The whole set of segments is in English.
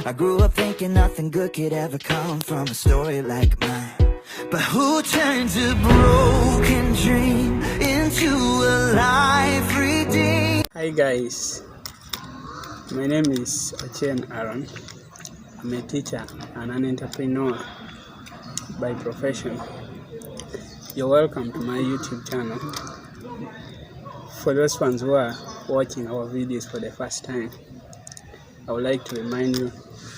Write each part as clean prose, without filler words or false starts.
I grew up thinking nothing good could ever come from a story like mine. But who turns a broken dream into a life redeemed? Hi guys, my name is Ochieng Aaron. I'm a teacher and an entrepreneur by profession. You're welcome to my YouTube channel. For those ones who are watching our videos for the first time, I would like to remind you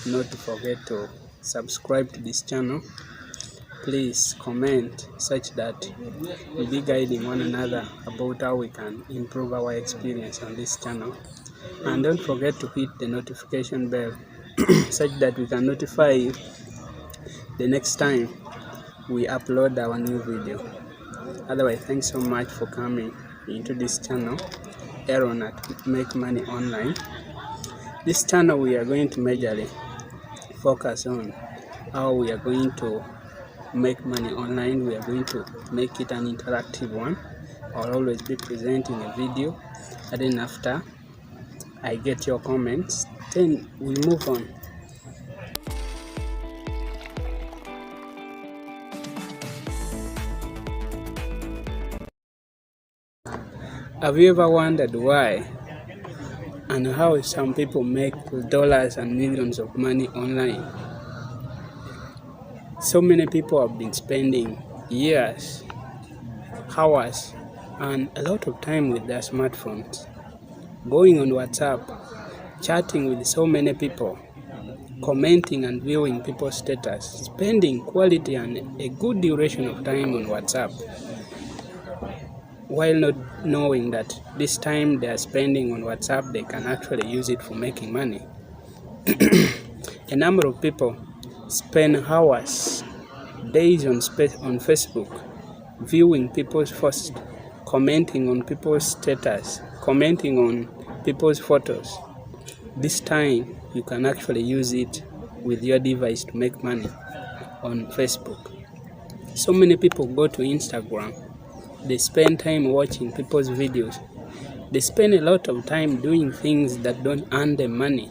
not to forget to subscribe to this channel. Please comment such that we'll be guiding one another about how we can improve our experience on this channel. And don't forget to hit the notification bell such that we can notify you the next time we upload our new video. Otherwise, thanks so much for coming into this channel, Aaron at Make Money Online. This channel we are going to majorly focus on how we are going to make money online. We are going to make it an interactive one. I'll always be presenting a video, and then after I get your comments, then we move on. Have you ever wondered why and how some people make dollars and millions of money online? So many people have been spending years, hours, and a lot of time with their smartphones, going on WhatsApp, chatting with so many people, commenting and viewing people's status, spending quality and a good duration of time on WhatsApp, while not knowing that this time they are spending on WhatsApp, they can actually use it for making money. A number of people spend hours, days on Facebook, viewing people's posts, commenting on people's status, commenting on people's photos. This time you can actually use it with your device to make money on Facebook. So many people go to Instagram. They spend time watching people's videos. They spend a lot of time doing things that don't earn them money.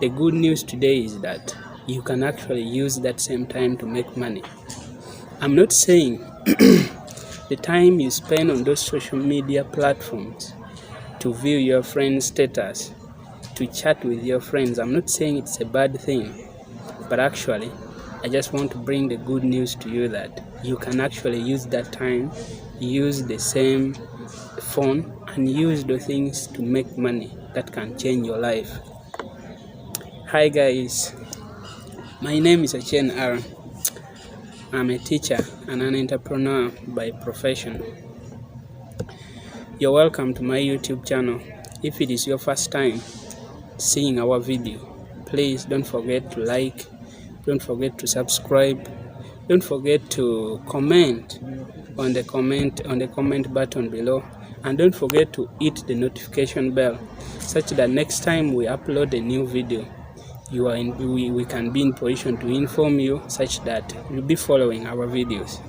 The good news today is that you can actually use that same time to make money. I'm not saying the time you spend on those social media platforms to view your friends' status, to chat with your friends, I'm not saying it's a bad thing, but actually I just want to bring the good news to you that you can actually use that time, use the same phone, and use the things to make money that can change your life. Hi guys, my name is Ochieng Aaron. I'm a teacher and an entrepreneur by profession. You're welcome to my YouTube channel. If it is your first time seeing our video, please don't forget to like, don't forget to subscribe, don't forget to comment on the comment button below, and don't forget to hit the notification bell such that next time we upload a new video, we can be in position to inform you such that you'll be following our videos.